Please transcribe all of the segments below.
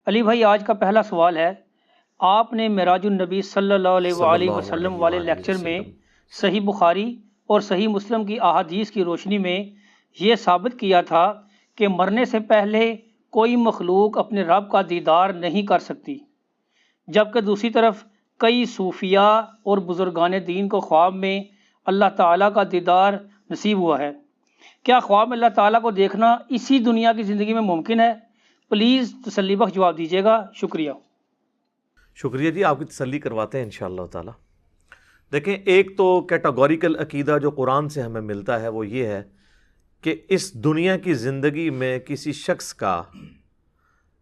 علی بھائی، آج کا پہلا سوال ہے، آپ نے معراج النبی صلی اللہ علیہ صلی وآلہ اللہ وسلم علیہ والے وآلہ لیکچر میں وسلم صحیح بخاری اور صحیح مسلم کی احادیث کی روشنی میں یہ ثابت کیا تھا کہ مرنے سے پہلے کوئی مخلوق اپنے رب کا دیدار نہیں کر سکتی، جبکہ دوسری طرف کئی صوفیاء اور بزرگان دین کو خواب میں اللہ تعالیٰ کا دیدار نصیب ہوا ہے۔ کیا خواب میں اللہ تعالیٰ کو دیکھنا اسی دنیا کی زندگی میں ممکن ہے؟ پلیز تسلی بخش جواب دیجیے گا، شکریہ۔ شکریہ جی، آپ کی تسلی کرواتے ہیں انشاءاللہ تعالی۔ دیکھیں، ایک تو کیٹاگوریکل عقیدہ جو قرآن سے ہمیں ملتا ہے وہ یہ ہے کہ اس دنیا کی زندگی میں کسی شخص کا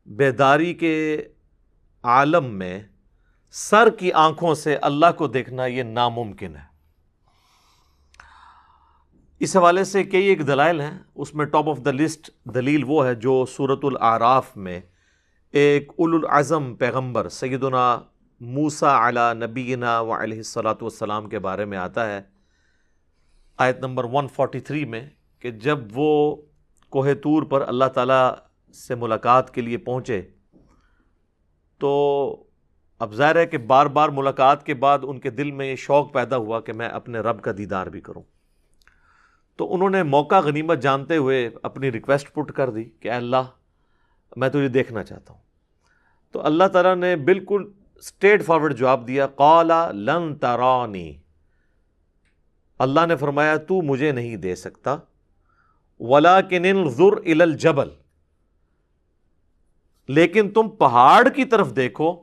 بیداری کے عالم میں سر کی آنکھوں سے اللہ کو دیکھنا یہ ناممکن ہے۔ اس حوالے سے کئی ایک دلائل ہیں، اس میں ٹاپ آف دا لسٹ دلیل وہ ہے جو سورۃ الاعراف میں ایک اولو العزم پیغمبر سیدنا موسیٰ علی نبینا وعلیہ الصلاۃ والسلام کے بارے میں آتا ہے، آیت نمبر 143 میں، کہ جب وہ کوہ طور پر اللہ تعالیٰ سے ملاقات کے لیے پہنچے تو اب ظاہر ہے کہ بار بار ملاقات کے بعد ان کے دل میں یہ شوق پیدا ہوا کہ میں اپنے رب کا دیدار بھی کروں، تو انہوں نے موقع غنیمت جانتے ہوئے اپنی ریکویسٹ پٹ کر دی کہ اے اللہ، میں تجھے دیکھنا چاہتا ہوں۔ تو اللہ تعالیٰ نے بالکل اسٹریٹ فارورڈ جواب دیا، قال لن ترانی، اللہ نے فرمایا تو مجھے نہیں دے سکتا، ولکن انظر الی الجبل، لیکن تم پہاڑ کی طرف دیکھو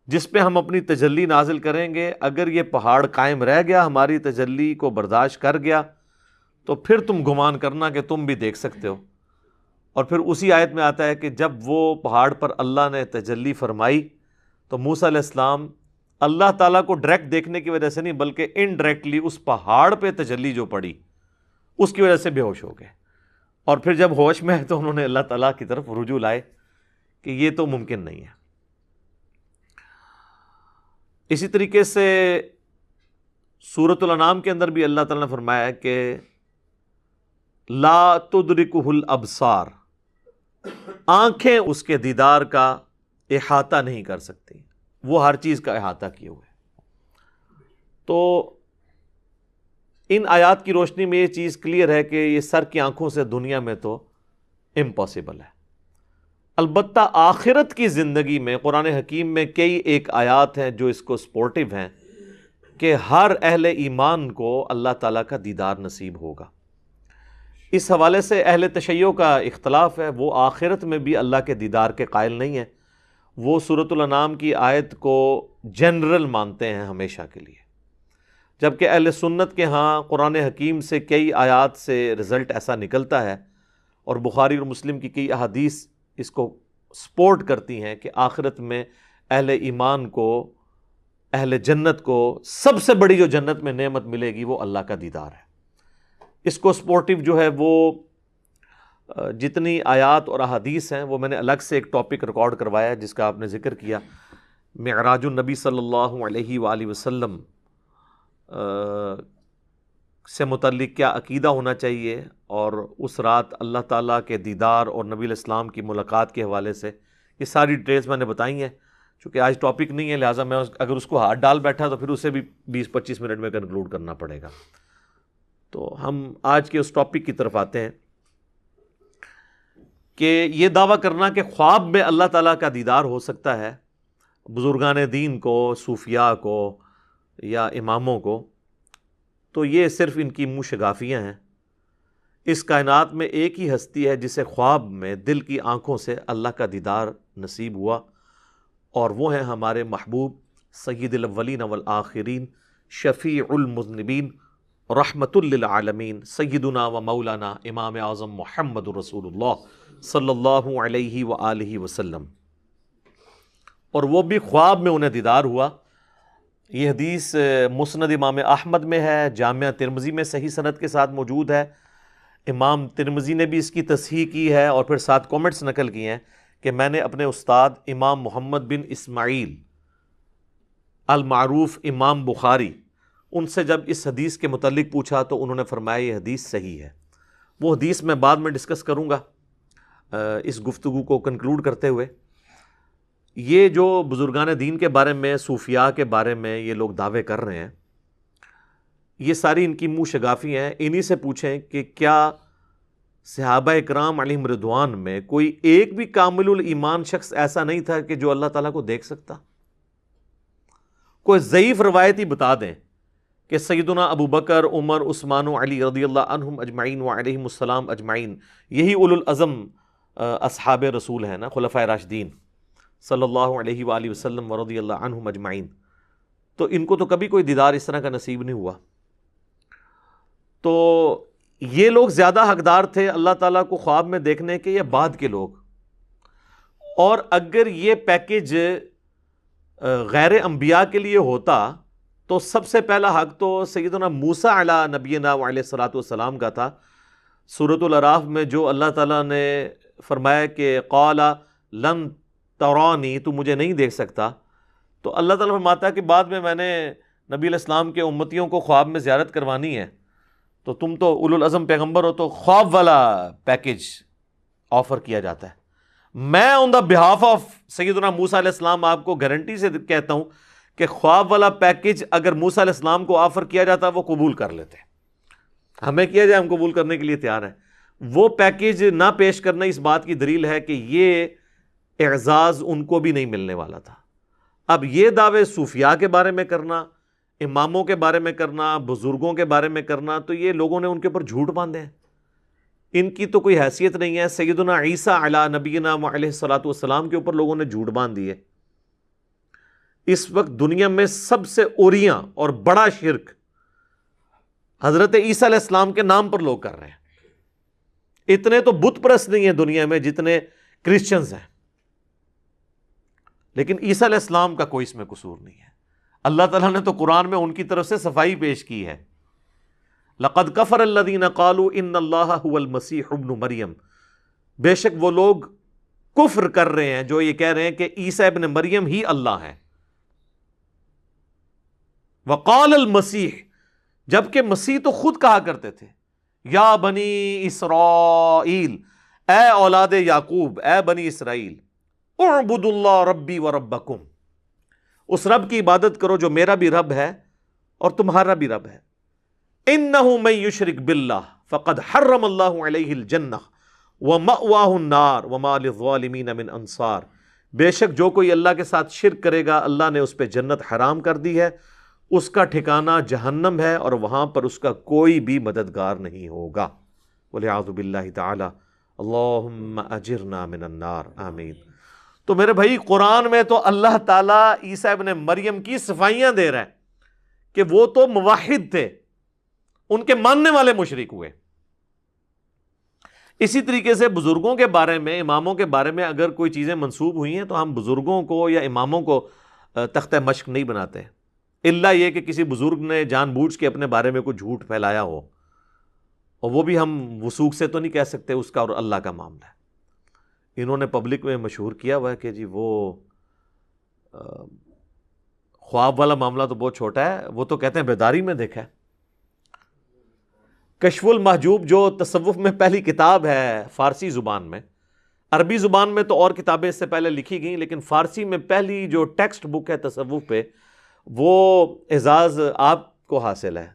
جس پہ ہم اپنی تجلی نازل کریں گے، اگر یہ پہاڑ قائم رہ گیا، ہماری تجلی کو برداشت کر گیا، تو پھر تم گمان کرنا کہ تم بھی دیکھ سکتے ہو۔ اور پھر اسی آیت میں آتا ہے کہ جب وہ پہاڑ پر اللہ نے تجلی فرمائی تو موسیٰ علیہ السلام اللہ تعالیٰ کو ڈائریکٹ دیکھنے کی وجہ سے نہیں بلکہ انڈائریکٹلی اس پہاڑ پہ تجلی جو پڑی اس کی وجہ سے بے ہوش ہو گئے، اور پھر جب ہوش میں ہے تو انہوں نے اللہ تعالیٰ کی طرف رجوع لائے کہ یہ تو ممکن نہیں ہے۔ اسی طریقے سے سورۃ الانعام کے اندر بھی اللہ تعالیٰ نے فرمایا ہے کہ لا تدرکہ الابصار، آنکھیں اس کے دیدار کا احاطہ نہیں کر سکتی، وہ ہر چیز کا احاطہ کیے ہوئے۔ تو ان آیات کی روشنی میں یہ چیز کلیئر ہے کہ یہ سر کی آنکھوں سے دنیا میں تو امپاسبل ہے۔ البتہ آخرت کی زندگی میں قرآن حکیم میں کئی ایک آیات ہیں جو اس کو سپورٹیو ہیں کہ ہر اہل ایمان کو اللہ تعالیٰ کا دیدار نصیب ہوگا۔ اس حوالے سے اہل تشیع کا اختلاف ہے، وہ آخرت میں بھی اللہ کے دیدار کے قائل نہیں ہیں، وہ سورۃ الانعام کی آیت کو جنرل مانتے ہیں ہمیشہ کے لیے، جبکہ اہل سنت کے ہاں قرآن حکیم سے کئی آیات سے رزلٹ ایسا نکلتا ہے، اور بخاری اور مسلم کی کئی احادیث اس کو سپورٹ کرتی ہیں کہ آخرت میں اہل ایمان کو، اہل جنت کو سب سے بڑی جو جنت میں نعمت ملے گی وہ اللہ کا دیدار ہے۔ اس کو سپورٹیو جو ہے وہ جتنی آیات اور احادیث ہیں وہ میں نے الگ سے ایک ٹاپک ریکارڈ کروایا ہے جس کا آپ نے ذکر کیا، معراج النبی صلی اللہ علیہ وآلہ وسلم سے متعلق کیا عقیدہ ہونا چاہیے، اور اس رات اللہ تعالیٰ کے دیدار اور نبی علیہ السلام کی ملاقات کے حوالے سے یہ ساری ڈیٹیلز میں نے بتائی ہیں۔ چونکہ آج ٹاپک نہیں ہے لہٰذا میں اگر اس کو ہاتھ ڈال بیٹھا تو پھر اسے بھی 20-25 منٹ میں کنکلوڈ کرنا پڑے گا۔ تو ہم آج کے اس ٹاپک کی طرف آتے ہیں کہ یہ دعویٰ کرنا کہ خواب میں اللہ تعالیٰ کا دیدار ہو سکتا ہے بزرگان دین کو، صوفیاء کو یا اماموں کو، تو یہ صرف ان کی منہ شگافیاں ہیں۔ اس کائنات میں ایک ہی ہستی ہے جسے خواب میں دل کی آنکھوں سے اللہ کا دیدار نصیب ہوا، اور وہ ہیں ہمارے محبوب سید الاولین والآخرین، شفیع المذنبین، رحمت للعالمین، سیدنا و مولانا امام اعظم محمد رسول اللہ صلی اللہ علیہ وآلہ وسلم، اور وہ بھی خواب میں انہیں دیدار ہوا۔ یہ حدیث مسند امام احمد میں ہے، جامعہ ترمذی میں صحیح سند کے ساتھ موجود ہے، امام ترمذی نے بھی اس کی تصحیح کی ہے اور پھر ساتھ کومنٹس نقل کیے ہیں کہ میں نے اپنے استاد امام محمد بن اسماعیل المعروف امام بخاری، ان سے جب اس حدیث کے متعلق پوچھا تو انہوں نے فرمایا یہ حدیث صحیح ہے۔ وہ حدیث میں بعد میں ڈسکس کروں گا اس گفتگو کو کنکلوڈ کرتے ہوئے، یہ جو بزرگان دین کے بارے میں، صوفیاء کے بارے میں یہ لوگ دعوے کر رہے ہیں، یہ ساری ان کی منہ شگافی ہیں. انہی سے پوچھیں کہ کیا صحابہ اکرام علیہم رضوان میں کوئی ایک بھی کامل الایمان شخص ایسا نہیں تھا کہ جو اللہ تعالیٰ کو دیکھ سکتا؟ کوئی ضعیف روایت ہی بتا دیں کہ سیدنا ابو بکر، عمر، عثمان و علی رضی اللہ عنہم اجمعین وعلیہم السلام اجمعین، یہی اولو العزم اصحاب رسول ہیں نا، خلفائے راشدین صلی اللہ علیہ وآلہ وسلم ورضی اللہ عنہم اجمعین. تو ان کو تو کبھی کوئی دیدار اس طرح کا نصیب نہیں ہوا. تو یہ لوگ زیادہ حقدار تھے اللہ تعالیٰ کو خواب میں دیکھنے کے یا بعد کے لوگ؟ اور اگر یہ پیکیج غیر انبیاء کے لیے ہوتا تو سب سے پہلا حق تو سیدنا موسیٰ علی نبینا علیہ الصلوۃ والسلام کا تھا. سورۃ الاعراف میں جو اللہ تعالیٰ نے فرمایا کہ قال لن ترانی، تو مجھے نہیں دیکھ سکتا، تو اللہ تعالیٰ فرماتا ہے کہ بعد میں نے نبی علیہ السلام کے امتیوں کو خواب میں زیارت کروانی ہے، تو تم تو اولو العزم پیغمبر ہو، تو خواب والا پیکیج آفر کیا جاتا ہے. میں آن دا بہاف آف سیدنا موسیٰ علیہ السلام آپ کو گارنٹی سے کہتا ہوں کہ خواب والا پیکیج اگر موسیٰ علیہ السلام کو آفر کیا جاتا وہ قبول کر لیتے. ہمیں کیا جائے، ہم قبول کرنے کے لیے تیار ہیں. وہ پیکیج نہ پیش کرنا اس بات کی دلیل ہے کہ یہ اعزاز ان کو بھی نہیں ملنے والا تھا. اب یہ دعوے صوفیاء کے بارے میں کرنا، اماموں کے بارے میں کرنا، بزرگوں کے بارے میں کرنا، تو یہ لوگوں نے ان کے اوپر جھوٹ باندھے ہیں. ان کی تو کوئی حیثیت نہیں ہے. سیدنا عیسیٰ علی نبینا علیہ الصلوۃ والسلام کے اوپر لوگوں نے جھوٹ باندھ دیے. اس وقت دنیا میں سب سے اوریاں اور بڑا شرک حضرت عیسیٰ علیہ السلام کے نام پر لوگ کر رہے ہیں. اتنے تو بت پرست نہیں ہیں دنیا میں جتنے کرسچنز ہیں، لیکن عیسیٰ علیہ السلام کا کوئی اس میں قصور نہیں ہے. اللہ تعالیٰ نے تو قرآن میں ان کی طرف سے صفائی پیش کی ہے. لقد کفر الذین قالوا ان اللہ هو المسیح ابن مریم، بے شک وہ لوگ کفر کر رہے ہیں جو یہ کہہ رہے ہیں کہ عیسیٰ ابن مریم ہی اللہ ہے. وقال المسیح، جبکہ مسیح تو خود کہا کرتے تھے یا بنی اسرائیل، اے اولاد یعقوب، اے بنی اسرائیل، اعبدوا اللہ ربی و ربکم، اس رب کی عبادت کرو جو میرا بھی رب ہے اور تمہارا بھی رب ہے. انہ من یشرک باللہ فقد حرم اللہ علیہ الجنہ ومأواہ النار وما للظالمین من انصار، بے شک جو کوئی اللہ کے ساتھ شرک کرے گا اللہ نے اس پہ جنت حرام کر دی ہے، اس کا ٹھکانہ جہنم ہے اور وہاں پر اس کا کوئی بھی مددگار نہیں ہوگا. والعیاذ باللہ تعالی. اللہم اجرنا من النار، آمین. تو میرے بھائی قرآن میں تو اللہ تعالیٰ عیسیٰ ابن مریم کی صفائیاں دے رہا ہے کہ وہ تو موحد تھے، ان کے ماننے والے مشرک ہوئے. اسی طریقے سے بزرگوں کے بارے میں، اماموں کے بارے میں اگر کوئی چیزیں منسوب ہوئی ہیں تو ہم بزرگوں کو یا اماموں کو تختہ مشق نہیں بناتے، الا یہ کہ کسی بزرگ نے جان بوجھ کے اپنے بارے میں کوئی جھوٹ پھیلایا ہو، اور وہ بھی ہم وثوق سے تو نہیں کہہ سکتے، اس کا اور اللہ کا معاملہ ہے. انہوں نے پبلک میں مشہور کیا ہوا ہے کہ جی وہ خواب والا معاملہ تو بہت چھوٹا ہے، وہ تو کہتے ہیں بیداری میں دیکھا ہے. کشف المحجوب جو تصوف میں پہلی کتاب ہے فارسی زبان میں، عربی زبان میں تو اور کتابیں اس سے پہلے لکھی گئیں، لیکن فارسی میں پہلی جو ٹیکسٹ بک ہے تصوف پہ، وہ اعزاز آپ کو حاصل ہے.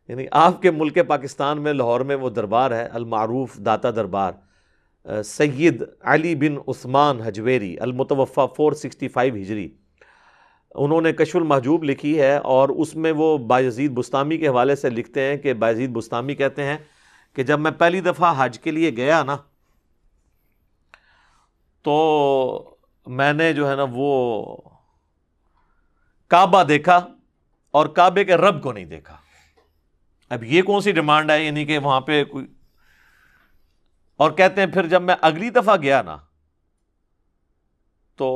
یعنی آپ کے ملک پاکستان میں لاہور میں وہ دربار ہے المعروف داتا دربار، سید علی بن عثمان حجویری المتوفہ 465 ہجری، انہوں نے کشف المحجوب لکھی ہے، اور اس میں وہ بایزید بستامی کے حوالے سے لکھتے ہیں کہ بایزید بستامی کہتے ہیں کہ جب میں پہلی دفعہ حج کے لیے گیا نا، تو میں نے جو ہے نا وہ کعبہ دیکھا اور کعبے کے رب کو نہیں دیکھا. اب یہ کون سی ڈیمانڈ ہے، یعنی کہ وہاں پہ کوئی، اور کہتے ہیں پھر جب میں اگلی دفعہ گیا نا تو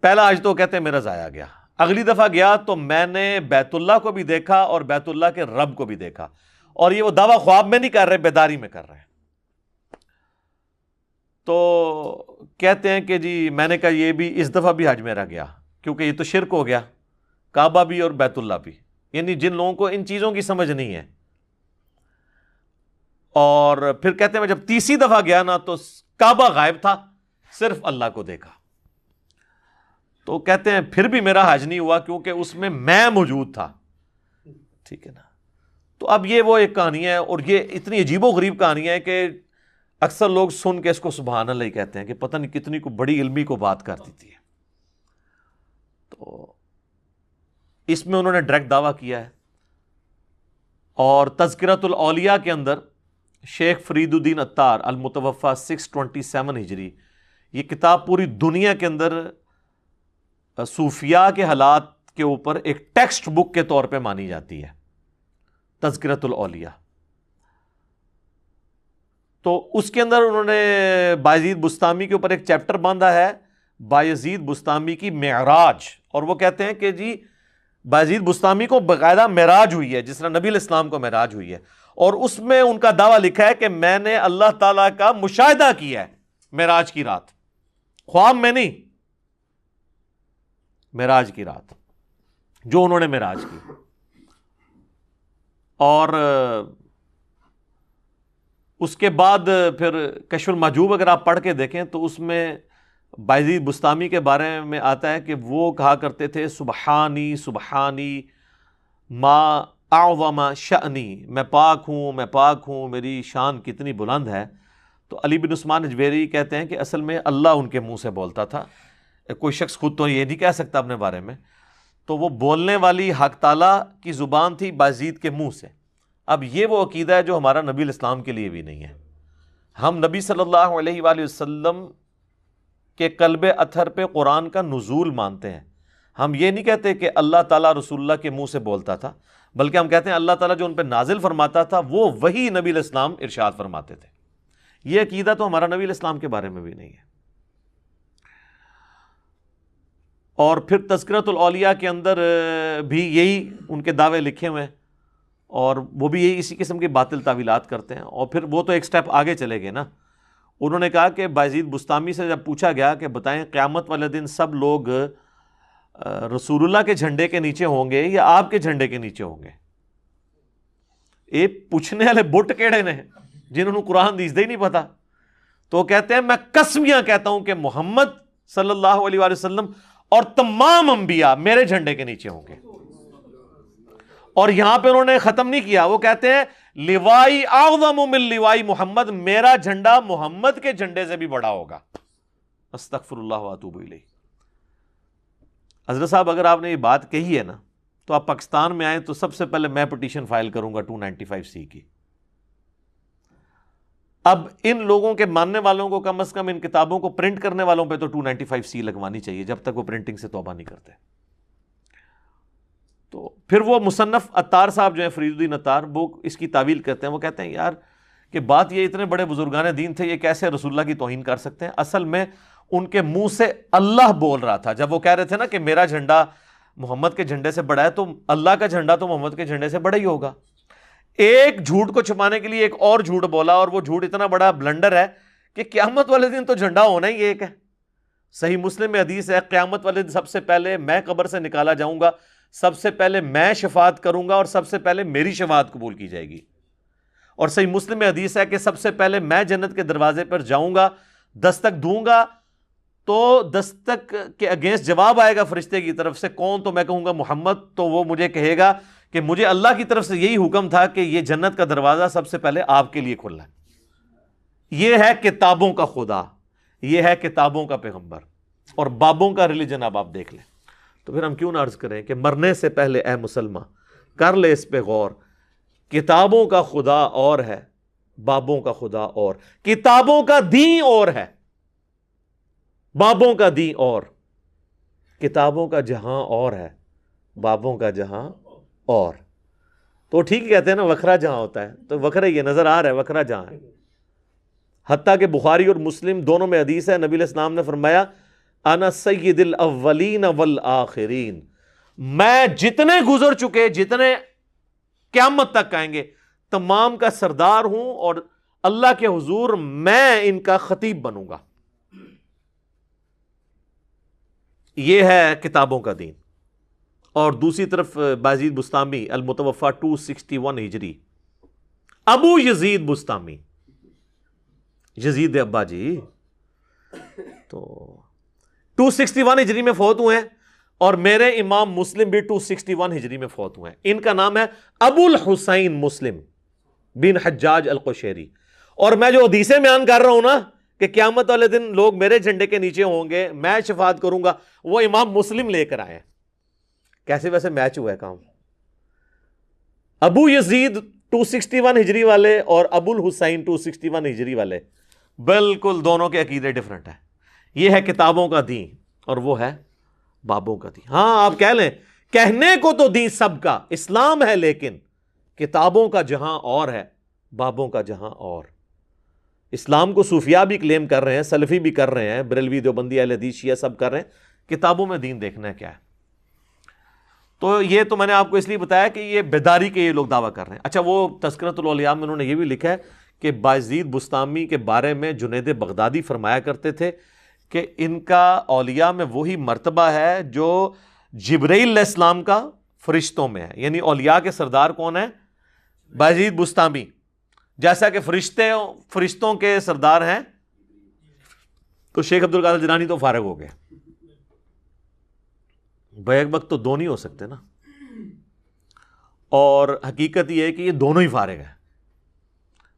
پہلا حج تو کہتے ہیں میرا ضائع گیا، اگلی دفعہ گیا تو میں نے بیت اللہ کو بھی دیکھا اور بیت اللہ کے رب کو بھی دیکھا. اور یہ وہ دعویٰ خواب میں نہیں کر رہے، بیداری میں کر رہے ہیں. تو کہتے ہیں کہ جی میں نے کہا یہ بھی اس دفعہ بھی حج میرا گیا، کیونکہ یہ تو شرک ہو گیا، کعبہ بھی اور بیت اللہ بھی. یعنی جن لوگوں کو ان چیزوں کی سمجھ نہیں ہے. اور پھر کہتے ہیں میں جب تیسری دفعہ گیا نا تو کعبہ غائب تھا، صرف اللہ کو دیکھا. تو کہتے ہیں پھر بھی میرا حج نہیں ہوا کیونکہ اس میں موجود تھا. ٹھیک ہے نا. تو اب یہ وہ ایک کہانی ہے, اور یہ اتنی عجیب و غریب کہانی ہے کہ اکثر لوگ سن کے اس کو سبحان اللہ ہی کہتے ہیں کہ پتہ نہیں کتنی کو بڑی علمی کو بات کر دیتی ہے. تو اس میں انہوں نے ڈائریکٹ دعویٰ کیا ہے. اور تذکرۃ الاولیاء کے اندر شیخ فرید الدین عطار المتوفی 627 ہجری, یہ کتاب پوری دنیا کے اندر صوفیاء کے حالات کے اوپر ایک ٹیکسٹ بک کے طور پہ مانی جاتی ہے, تذکرۃ الاولیاء. تو اس کے اندر انہوں نے بایزید بستامی کے اوپر ایک چیپٹر باندھا ہے, بایزید بستامی کی معراج. اور وہ کہتے ہیں کہ جی بایزید بستامی کو باقاعدہ معراج ہوئی ہے جس طرح نبی علیہ السلام کو معراج ہوئی ہے, اور اس میں ان کا دعویٰ لکھا ہے کہ میں نے اللہ تعالیٰ کا مشاہدہ کیا ہے معراج کی رات, خواب میں نہیں, معراج کی رات جو انہوں نے معراج کی. اور اس کے بعد پھر کشف المحجوب اگر آپ پڑھ کے دیکھیں تو اس میں بایزید بستامی کے بارے میں آتا ہے کہ وہ کہا کرتے تھے سبحانی سبحانی ما اعظم شأنی, میں پاک ہوں, میری شان کتنی بلند ہے. تو علی بن عثمان اجویری کہتے ہیں کہ اصل میں اللہ ان کے منہ سے بولتا تھا, کوئی شخص خود تو یہ نہیں کہہ سکتا اپنے بارے میں, تو وہ بولنے والی حق تعالیٰ کی زبان تھی بایزید کے منہ سے. اب یہ وہ عقیدہ ہے جو ہمارا نبی الاسلام کے لیے بھی نہیں ہے. ہم نبی صلی اللہ علیہ وآلہ وسلم کے قلب اطہر پہ قرآن کا نزول مانتے ہیں. ہم یہ نہیں کہتے کہ اللہ تعالیٰ رسول اللہ کے منہ سے بولتا تھا, بلکہ ہم کہتے ہیں اللہ تعالیٰ جو ان پہ نازل فرماتا تھا وہ وہی نبی علیہ السلام ارشاد فرماتے تھے. یہ عقیدہ تو ہمارا نبی علیہ السلام کے بارے میں بھی نہیں ہے. اور پھر تذکرۃ الاولیاء کے اندر بھی یہی ان کے دعوے لکھے ہوئے ہیں, اور وہ بھی یہی اسی قسم کی باطل تعویلات کرتے ہیں. اور پھر وہ تو ایک سٹیپ آگے چلے گئے نا, انہوں نے کہا کہ بایزید بستامی سے جب پوچھا گیا کہ بتائیں قیامت والے دن سب لوگ رسول اللہ کے جھنڈے کے نیچے ہوں گے یا آپ کے جھنڈے کے نیچے ہوں گے؟ یہ پوچھنے والے بٹ کیڑے نے جنہوں نے قرآن حدیث دے ہی نہیں پتا. تو کہتے ہیں میں قسمیاں کہتا ہوں کہ محمد صلی اللہ علیہ وآلہ وسلم اور تمام انبیاء میرے جھنڈے کے نیچے ہوں گے. اور یہاں پہ انہوں نے ختم نہیں کیا, وہ کہتے ہیں لوائی اعظم من لوائی محمد, میرا جھنڈا محمد کے جھنڈے سے بھی بڑا ہوگا. استغفر اللہ واتوب الیہ. حضرت صاحب اگر آپ نے یہ بات کہی ہے نا تو آپ پاکستان میں آئیں تو سب سے پہلے میں پٹیشن فائل کروں گا 295C کی. اب ان لوگوں کے ماننے والوں کو کم از کم ان کتابوں کو پرنٹ کرنے والوں پہ تو 295C لگوانی چاہیے جب تک وہ پرنٹنگ سے توبہ نہیں کرتے. تو پھر وہ مصنف عطار صاحب جو ہیں فرید الدین عطار, وہ اس کی تعویل کرتے ہیں. وہ کہتے ہیں یار کہ بات یہ اتنے بڑے بزرگان دین تھے, یہ کیسے رسول اللہ کی توہین کر سکتے ہیں؟ اصل میں ان کے منہ سے اللہ بول رہا تھا جب وہ کہہ رہے تھے نا کہ میرا جھنڈا محمد کے جھنڈے سے بڑا ہے, تو اللہ کا جھنڈا تو محمد کے جھنڈے سے بڑا ہی ہوگا. ایک جھوٹ کو چھپانے کے لیے ایک اور جھوٹ بولا, اور وہ جھوٹ اتنا بڑا بلنڈر ہے کہ قیامت والے دن تو جھنڈا ہونا ہی ایک ہے. صحیح مسلم میں حدیث ہے قیامت والے دن سب سے پہلے میں قبر سے نکالا جاؤں گا, سب سے پہلے میں شفاعت کروں گا, اور سب سے پہلے میری شفاعت قبول کی جائے گی. اور صحیح مسلم میں حدیث ہے کہ سب سے پہلے میں جنت کے دروازے پر جاؤں گا, دستک دوں گا, تو دستک کے اگینسٹ جواب آئے گا فرشتے کی طرف سے, کون؟ تو میں کہوں گا محمد. تو وہ مجھے کہے گا کہ مجھے اللہ کی طرف سے یہی حکم تھا کہ یہ جنت کا دروازہ سب سے پہلے آپ کے لیے کھلا ہے. یہ ہے کتابوں کا خدا, یہ ہے کتابوں کا پیغمبر, اور بابوں کا ریلیجن اب آپ دیکھ لیں. تو پھر ہم کیوں نہ عرض کریں کہ مرنے سے پہلے اے مسلمان کر لے اس پہ غور, کتابوں کا خدا اور ہے, بابوں کا خدا اور. کتابوں کا دین اور ہے, بابوں کا دین اور. کتابوں کا جہاں اور ہے, بابوں کا جہاں اور. تو ٹھیک کہتے ہیں نا وکھرا جہاں ہوتا ہے, تو وکھرا یہ نظر آ رہا ہے وکھرا جہاں ہے. حتیٰ کہ بخاری اور مسلم دونوں میں حدیث ہے, نبی علیہ السلام نے فرمایا انا سید الاولین والآخرین, میں جتنے گزر چکے, جتنے قیامت تک آئیں گے, تمام کا سردار ہوں, اور اللہ کے حضور میں ان کا خطیب بنوں گا. یہ ہے کتابوں کا دین. اور دوسری طرف بایزید بستامی المتوفی 261 ہجری, ابو یزید بستامی, یزید ابا جی, تو 261 ہجری میں فوت ہوئے ہیں، اور میرے امام مسلم بھی 261 ہجری میں فوت ہوئے ہیں۔ ان کا نام ہے ابو الحسین مسلم بن حجاج القشیری۔ اور میں جو حدیثیں بیان کر رہا ہوں نا کہ قیامت والے دن لوگ میرے جھنڈے کے نیچے ہوں گے، میں شفاعت کروں گا، وہ امام مسلم لے کر آئے ہیں۔ کیسے ویسے میچ ہوا ہے کام؟ ابو یزید 261 ہجری والے اور ابو الحسین 261 ہجری والے، بالکل دونوں کے عقیدے ڈیفرنٹ ہیں۔ یہ ہے کتابوں کا دین اور وہ ہے بابوں کا دین۔ ہاں آپ کہہ لیں، کہنے کو تو دین سب کا اسلام ہے، لیکن کتابوں کا جہاں اور ہے، بابوں کا جہاں اور۔ اسلام کو صوفیاء بھی کلیم کر رہے ہیں، سلفی بھی کر رہے ہیں، بریلوی دیوبندی اہل حدیث شیعہ سب کر رہے ہیں، کتابوں میں دین دیکھنا ہے کیا ہے۔ تو یہ تو میں نے آپ کو اس لیے بتایا کہ یہ بیداری کے یہ لوگ دعویٰ کر رہے ہیں۔ اچھا، وہ تذکرۃ الاولیاء میں انہوں نے یہ بھی لکھا ہے کہ بایزید بستامی کے بارے میں جنید بغدادی فرمایا کرتے تھے کہ ان کا اولیاء میں وہی مرتبہ ہے جو جبرائیل علیہ السلام کا فرشتوں میں ہے، یعنی اولیاء کے سردار کون ہیں؟ بایزید بستامی، جیسا کہ فرشتوں کے سردار ہیں۔ تو شیخ عبد القادر جیلانی تو فارغ ہو گئے، بیک وقت تو دو نہیں ہو سکتے نا، اور حقیقت یہ ہے کہ یہ دونوں ہی فارغ ہیں۔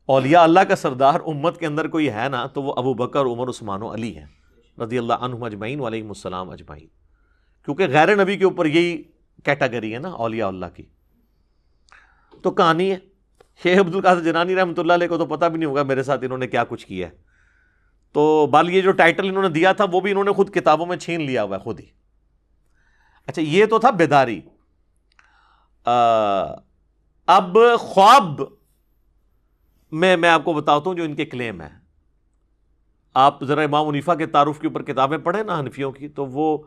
اولیاء اللہ کا سردار امت کے اندر کوئی ہے نا تو وہ ابو بکر، عمر، عثمان و علی ہیں رضی اللہ عنہم اجمعین وعلیہم السلام اجمعین، کیونکہ غیر نبی کے اوپر یہی کیٹیگری ہے نا اولیاء اللہ کی۔ تو کہانی ہے، شیخ عبد القادر جیلانی رحمۃ اللہ علیہ کو تو پتہ بھی نہیں ہوگا میرے ساتھ انہوں نے کیا کچھ کیا ہے۔ تو بال یہ جو ٹائٹل انہوں نے دیا تھا وہ بھی انہوں نے خود کتابوں میں چھین لیا ہوا ہے خود ہی۔ اچھا، یہ تو تھا بیداری۔ اب خواب میں آپ کو بتاتا ہوں جو ان کے کلیم ہے۔ آپ ذرا امام حنیفہ کے تعارف کے اوپر کتابیں پڑھیں نا حنفیوں کی، تو وہ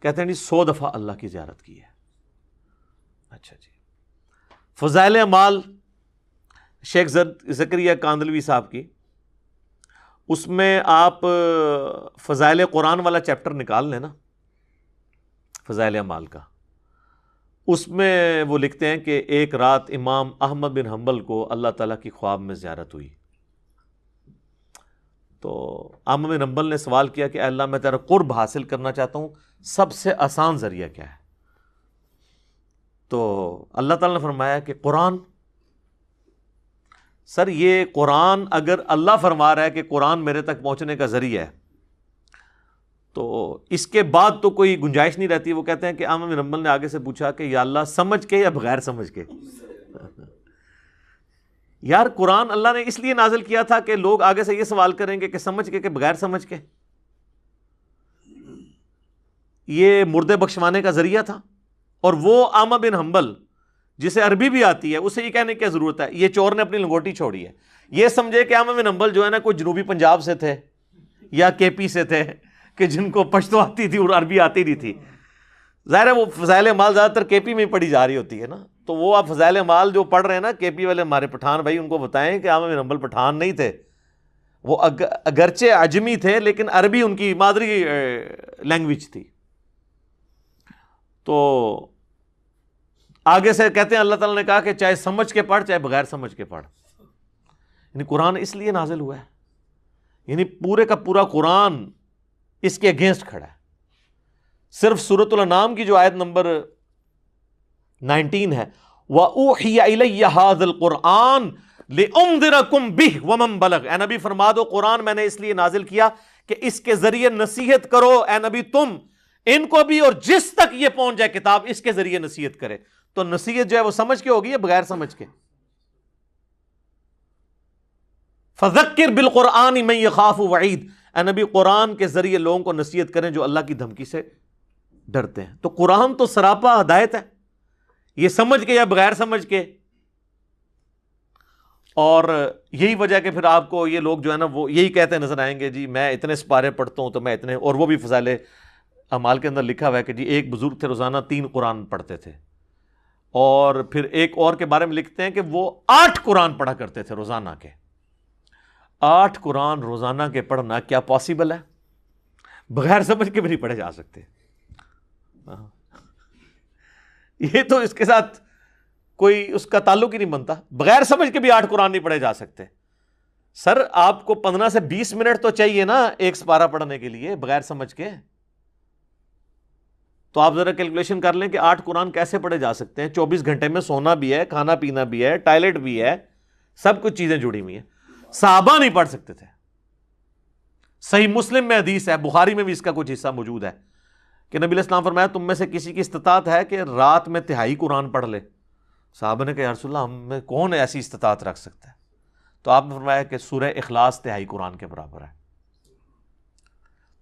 کہتے ہیں جی 100 دفعہ اللہ کی زیارت کی ہے۔ اچھا جی، فضائل اعمال شیخ زکریا کاندلوی صاحب کی، اس میں آپ فضائل قرآن والا چیپٹر نکال لیں نا، فضائل اعمال کا، اس میں وہ لکھتے ہیں کہ ایک رات امام احمد بن حنبل کو اللہ تعالیٰ کی خواب میں زیارت ہوئی۔ تو احمد بن حنبل نے سوال کیا کہ اے اللہ، میں تیرا قرب حاصل کرنا چاہتا ہوں، سب سے آسان ذریعہ کیا ہے؟ تو اللہ تعالیٰ نے فرمایا کہ قرآن۔ سر یہ قرآن، اگر اللہ فرما رہا ہے کہ قرآن میرے تک پہنچنے کا ذریعہ ہے تو اس کے بعد تو کوئی گنجائش نہیں رہتی۔ وہ کہتے ہیں کہ احمد بن حنبل نے آگے سے پوچھا کہ یا اللہ، سمجھ کے یا بغیر سمجھ کے؟ یار قرآن اللہ نے اس لیے نازل کیا تھا کہ لوگ آگے سے یہ سوال کریں گے کہ سمجھ کے کہ بغیر سمجھ کے؟ یہ مردے بخشوانے کا ذریعہ تھا، اور وہ احمد بن حنبل جسے عربی بھی آتی ہے اسے یہ کہنے کی کیا ضرورت ہے؟ یہ چور نے اپنی لنگوٹی چھوڑی ہے۔ یہ سمجھے کہ احمد بن حنبل جو ہے نا کوئی جنوبی پنجاب سے تھے یا کے پی سے تھے کہ جن کو پشتو آتی تھی اور عربی آتی نہیں تھی۔ ظاہر ہے وہ فضائل اعمال زیادہ تر کے پی میں پڑھی جا رہی ہوتی ہے نا، تو وہ آپ فضائل اعمال جو پڑھ رہے ہیں نا کے پی والے ہمارے پٹھان بھائی، ان کو بتائیں کہ احمد بن حنبل پٹھان نہیں تھے، وہ اگرچہ عجمی تھے لیکن عربی ان کی مادری لینگویج تھی۔ تو آگے سے کہتے ہیں اللہ تعالیٰ نے کہا کہ چاہے سمجھ کے پڑھ چاہے بغیر سمجھ کے پڑھ۔ یعنی قرآن اس لیے نازل ہوا ہے، یعنی پورے کا پورا قرآن اس کے اگینسٹ کھڑا ہے۔ صرف سورۃ الانعام کی جو آیت نمبر 19 ہے، وَأُوحِيَ إِلَيَّ هَذَا الْقُرْآنُ لِأُنذِرَكُمْ بِهِ وَمَنْ بَلَغَ۔ اے نبی فرما دو قرآن میں نے اس لیے نازل کیا کہ اس کے ذریعے نصیحت کرو، اے نبی تم ان کو بھی، اور جس تک یہ پہنچ جائے کتاب اس کے ذریعے نصیحت کرے۔ تو نصیحت جو ہے وہ سمجھ کے ہوگی یا بغیر سمجھ کے؟ فَذَكِّرْ بِالْقُرْآنِ مَنْ يَخَافُ وَعِيدٍ، اے نبی قرآن کے ذریعے لوگوں کو نصیحت کریں جو اللہ کی دھمکی سے ڈرتے ہیں۔ تو قرآن تو سراپا ہدایت ہے، یہ سمجھ کے یا بغیر سمجھ کے۔ اور یہی وجہ کہ پھر آپ کو یہ لوگ جو ہے نا وہ یہی کہتے نظر آئیں گے جی میں اتنے سپارے پڑھتا ہوں تو میں اتنے، اور وہ بھی فضائل اعمال کے اندر لکھا ہوا ہے کہ جی ایک بزرگ تھے روزانہ 3 قرآن پڑھتے تھے، اور پھر ایک اور کے بارے میں لکھتے ہیں کہ وہ 8 قرآن پڑھا کرتے تھے روزانہ کے۔ 8 قرآن روزانہ کے پڑھنا کیا پاسبل ہے؟ بغیر سمجھ کے بھی نہیں پڑھے جا سکتے۔ یہ تو اس کے ساتھ کوئی اس کا تعلق ہی نہیں بنتا، بغیر سمجھ کے بھی 8 قرآن نہیں پڑھے جا سکتے۔ سر آپ کو 15 سے 20 منٹ تو چاہیے نا ایک سپارہ پڑھنے کے لیے بغیر سمجھ کے۔ تو آپ ذرا کیلکولیشن کر لیں کہ 8 قرآن کیسے پڑھے جا سکتے ہیں؟ 24 گھنٹے میں سونا بھی ہے، کھانا پینا بھی ہے، ٹائلٹ بھی ہے، سب کچھ چیزیں جڑی ہوئی ہیں. صحابہ نہیں پڑھ سکتے تھے. صحیح مسلم میں حدیث ہے، بخاری میں بھی اس کا کچھ حصہ موجود ہے کہ نبی علیہ السلام فرمایا تم میں سے کسی کی استطاعت ہے کہ رات میں تہائی قرآن پڑھ لے؟ صحابہ نے کہا یا رسول اللہ ہم میں کون ایسی استطاعت رکھ سکتا ہے؟ تو آپ نے فرمایا کہ سورہ اخلاص تہائی قرآن کے برابر ہے.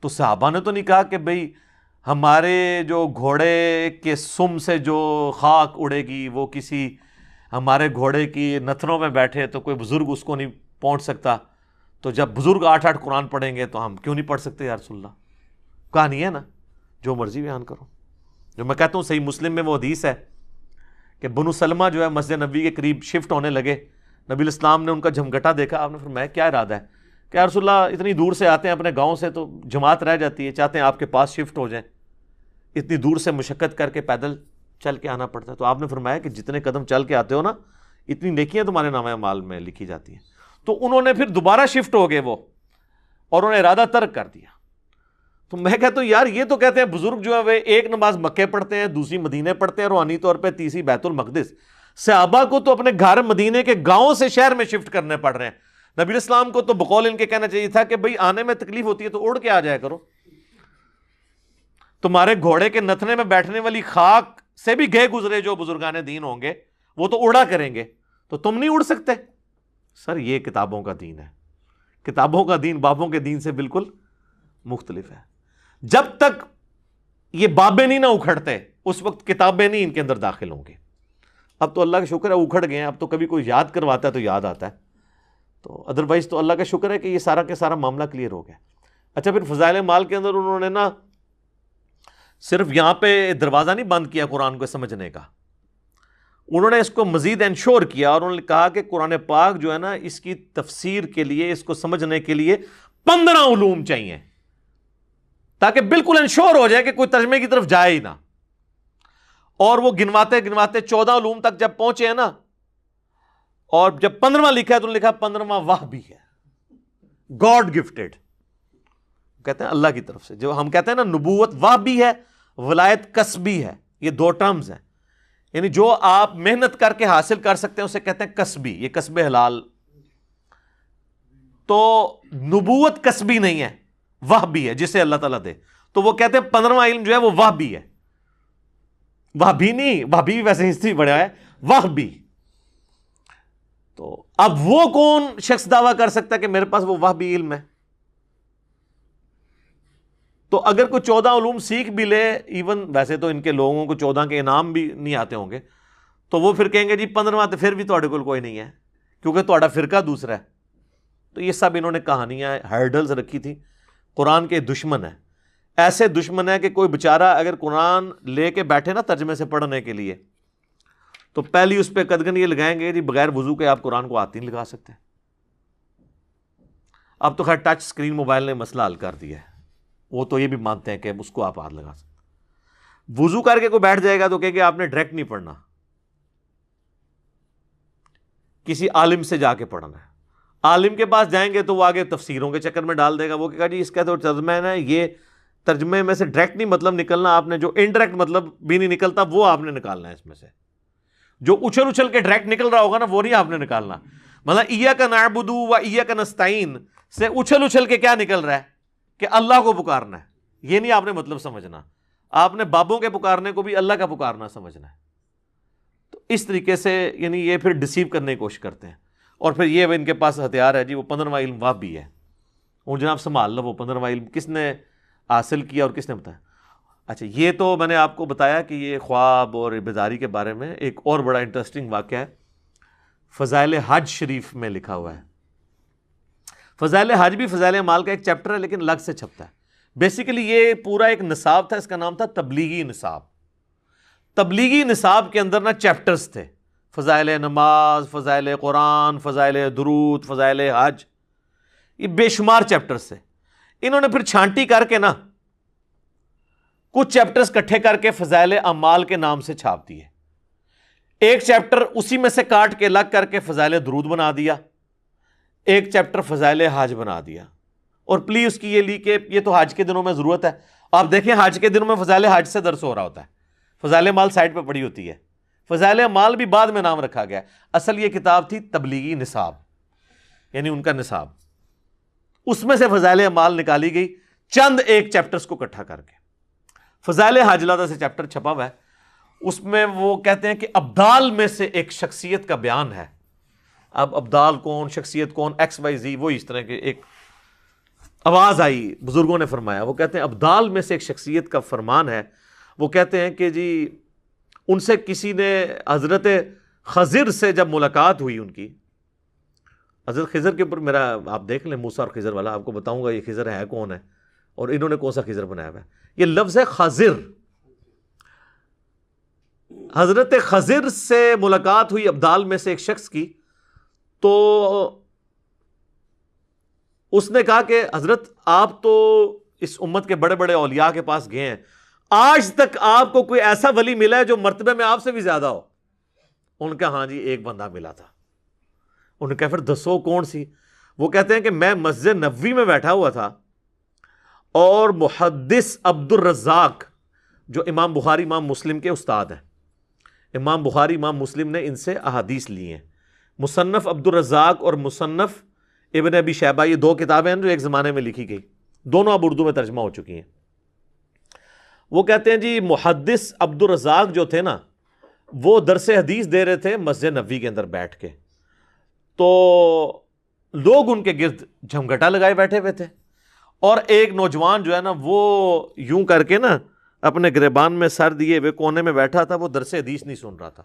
تو صحابہ نے تو نہیں کہا کہ بھئی ہمارے جو گھوڑے کے سم سے جو خاک اڑے گی وہ کسی ہمارے گھوڑے کی نتنوں میں بیٹھے تو کوئی بزرگ اس کو نہیں پہنچ سکتا، تو جب بزرگ 8 قرآن پڑھیں گے تو ہم کیوں نہیں پڑھ سکتے یا رسول اللہ؟ کہانی ہے نا، جو مرضی بیان کرو. جو میں کہتا ہوں صحیح مسلم میں وہ حدیث ہے کہ بنو سلمہ جو ہے مسجد نبوی کے قریب شفٹ ہونے لگے. نبی علیہ السلام نے ان کا جھمگٹا دیکھا. آپ نے فرمایا کیا ارادہ ہے؟ کہ یا رسول اللہ اتنی دور سے آتے ہیں اپنے گاؤں سے تو جماعت رہ جاتی ہے، چاہتے ہیں آپ کے پاس شفٹ ہو جائیں. اتنی دور سے مشقت کر کے پیدل چل کے آنا پڑتا ہے. تو آپ نے فرمایا کہ جتنے قدم چل کے آتے ہو نا اتنی نیکیاں تمہارے نامہ اعمال میں لکھی جاتی ہیں. تو انہوں نے پھر دوبارہ شفٹ ہو گئے وہ، اور انہوں نے ارادہ ترک کر دیا. تو میں کہتا ہوں یار یہ تو کہتے ہیں بزرگ جو ہے وہ ایک نماز مکے پڑھتے ہیں، دوسری مدینے پڑھتے ہیں، روحانی طور پہ تیسری بیت المقدس. صحابہ کو تو اپنے گھر مدینے کے گاؤں سے شہر میں شفٹ کرنے پڑ رہے ہیں. نبی علیہ السلام کو تو بقول ان کے کہنا چاہیے تھا کہ بھئی آنے میں تکلیف ہوتی ہے تو اڑ کے آ جایا کرو. تمہارے گھوڑے کے نتنے میں بیٹھنے والی خاک سے بھی گئے گزرے جو بزرگان دین ہوں گے وہ تو اڑا کریں گے، تو تم نہیں اڑ سکتے؟ سر یہ کتابوں کا دین ہے. کتابوں کا دین بابوں کے دین سے بالکل مختلف ہے. جب تک یہ بابے نہیں نہ اکھڑتے اس وقت کتابیں نہیں ان کے اندر داخل ہوں گے. اب تو اللہ کا شکر ہے اکھڑ گئے ہیں، اب تو کبھی کوئی یاد کرواتا ہے تو یاد آتا ہے. تو ادروائز تو اللہ کا شکر ہے کہ یہ سارا کے سارا معاملہ کلیئر ہو گیا. اچھا پھر فضائل مال کے اندر انہوں نے نا صرف یہاں پہ دروازہ نہیں بند کیا قرآن کو سمجھنے کا، انہوں نے اس کو مزید انشور کیا اور انہوں نے کہا کہ قرآن پاک جو ہے نا اس کی تفسیر کے لیے، اس کو سمجھنے کے لیے 15 علوم چاہیے تاکہ بالکل انشور ہو جائے کہ کوئی ترجمے کی طرف جائے ہی نہ. اور وہ گنواتے گنواتے 14 علوم تک جب پہنچے ہیں نا، اور جب 15واں لکھا ہے تو لکھا 15واں وحی ہے، گاڈ گفٹڈ، کہتے ہیں اللہ کی طرف سے. جو ہم کہتے ہیں نا نبوت وحی ہے، ولایت کسبی ہے، یہ 2 ٹرمز ہیں. یعنی جو آپ محنت کر کے حاصل کر سکتے ہیں اسے کہتے ہیں کسبی، یہ کسب حلال. تو نبوت کسبی نہیں ہے، وحی ہے جسے اللہ تعالیٰ دے. تو وہ کہتے ہیں 15واں علم جو ہے وہ وحی ہے. وحی نہیں، وحی ویسے ہسٹری بڑھا ہے، وحی. تو اب وہ کون شخص دعویٰ کر سکتا ہے کہ میرے پاس وہ وحی علم ہے؟ تو اگر کوئی 14 علوم سیکھ بھی لے، ایون ویسے تو ان کے لوگوں کو 14 کے انعام بھی نہیں آتے ہوں گے، تو وہ پھر کہیں گے جی 15واں تو پھر بھی تہاڈے کول کوئی نہیں ہے کیونکہ تہاڈا فرقہ دوسرا ہے. تو یہ سب انہوں نے کہانیاں ہرڈلز رکھی تھی. قرآن کے دشمن ہیں، ایسے دشمن ہیں کہ کوئی بیچارہ اگر قرآن لے کے بیٹھے نا ترجمے سے پڑھنے کے لیے تو پہلی اس پہ قدغن یہ لگائیں گے جی بغیر وضو کے آپ قرآن کو ہاتھ نہیں لگا سکتے. اب تو خیر ٹچ سکرین موبائل نے مسئلہ حل کر دیا ہے، وہ تو یہ بھی مانتے ہیں کہ اس کو آپ ہاتھ لگا سکتے. وضو کر کے کوئی بیٹھ جائے گا تو کہے کہ آپ نے ڈائریکٹ نہیں پڑھنا، کسی عالم سے جا کے پڑھنا ہے. عالم کے پاس جائیں گے تو وہ آگے تفسیروں کے چکر میں ڈال دے گا. وہ کہے گا جی اس کا تو ترجمہ ہے نا، یہ ترجمے میں سے ڈائریکٹ نہیں مطلب نکلنا، آپ نے جو انڈائریکٹ مطلب بھی نہیں نکلتا وہ آپ نے نکالنا ہے. اس میں سے جو اچھل اچھل کے ڈائریکٹ نکل رہا ہوگا نا وہ نہیں آپ نے نکالنا. مطلب ایاک نعبد و ایاک نستعین سے اچھل اچھل کے کیا نکل رہا ہے کہ اللہ کو پکارنا ہے، یہ نہیں آپ نے مطلب سمجھنا. آپ نے بابوں کے پکارنے کو بھی اللہ کا پکارنا سمجھنا ہے. تو اس طریقے سے یعنی یہ پھر ڈسیو کرنے کی کوشش کرتے ہیں. اور پھر یہ ان کے پاس ہتھیار ہے جی وہ 15واں علم وحی ہے. اور جناب سنبھال لو وہ 15واں علم کس نے حاصل کیا اور کس نے بتایا. اچھا یہ تو میں نے آپ کو بتایا کہ یہ خواب اور بیداری کے بارے میں. ایک اور بڑا انٹرسٹنگ واقعہ ہے، فضائل حج شریف میں لکھا ہوا ہے. فضائل حج بھی فضائل مال کا ایک چیپٹر ہے لیکن الگ سے چھپتا ہے. بیسیکلی یہ پورا ایک نصاب تھا، اس کا نام تھا تبلیغی نصاب. تبلیغی نصاب کے اندر نا چیپٹرز تھے، فضائل نماز، فضائل قرآن، فضائل درود، فضائل حج، یہ بے شمار چیپٹرز تھے. انہوں نے پھر چھانٹی کر کے نا کچھ چیپٹرز کٹھے کر کے فضائل اعمال کے نام سے چھاپ دیے. ایک چیپٹر اسی میں سے کاٹ کے الگ کر کے فضائل درود بنا دیا، ایک چیپٹر فضائل حج بنا دیا. اور پلیز اس کی یہ لی کہ یہ تو حج کے دنوں میں ضرورت ہے، آپ دیکھیں حج کے دنوں میں فضائل حج سے درس ہو رہا ہوتا ہے، فضائل مال سائڈ پہ پڑی ہوتی ہے، فضائل مال بھی بعد میں نام رکھا گیا ہے۔ اصل یہ کتاب تھی تبلیغی نصاب، یعنی ان کا نصاب، اس میں سے فضائل مال نکالی گئی چند ایک چیپٹرز کو اکٹھا کر کے۔ فضائل حج علیحدہ سے چیپٹر چھپا ہوا ہے، اس میں وہ کہتے ہیں کہ ابدال میں سے ایک شخصیت کا بیان ہے۔ اب ابدال کون، شخصیت کون، ایکس وائی زی، وہ اس طرح کے ایک آواز آئی، بزرگوں نے فرمایا، وہ کہتے ہیں ابدال میں سے ایک شخصیت کا فرمان ہے، وہ کہتے ہیں کہ جی ان سے کسی نے حضرت خضر سے جب ملاقات ہوئی ان کی، حضرت خضر کے اوپر میرا آپ دیکھ لیں موسیٰ اور خضر والا، آپ کو بتاؤں گا یہ خضر ہے کون ہے اور انہوں نے کون سا خضر بنایا ہوا ہے۔ یہ لفظ ہے خضر، حضرت خضر سے ملاقات ہوئی ابدال میں سے ایک شخص کی، تو اس نے کہا کہ حضرت آپ تو اس امت کے بڑے بڑے اولیاء کے پاس گئے ہیں، آج تک آپ کو کوئی ایسا ولی ملا ہے جو مرتبے میں آپ سے بھی زیادہ ہو؟ ان کا ہاں جی ایک بندہ ملا تھا۔ انہوں نے کہا پھر دسو کون سی؟ وہ کہتے ہیں کہ میں مسجد نبوی میں بیٹھا ہوا تھا اور محدث عبد الرزاق جو امام بخاری امام مسلم کے استاد ہیں، امام بخاری امام مسلم نے ان سے احادیث لی ہیں، مصنف عبد الرزاق اور مصنف ابن ابی شیبہ، یہ دو کتابیں ہیں جو ایک زمانے میں لکھی گئی، دونوں اب اردو میں ترجمہ ہو چکی ہیں۔ وہ کہتے ہیں جی محدث عبد الرزاق جو تھے نا، وہ درس حدیث دے رہے تھے مسجد نبوی کے اندر بیٹھ کے، تو لوگ ان کے گرد جھمگٹا لگائے بیٹھے ہوئے تھے، اور ایک نوجوان جو ہے نا وہ یوں کر کے نا اپنے گریبان میں سر دیے ہوئے کونے میں بیٹھا تھا، وہ درس حدیث نہیں سن رہا تھا۔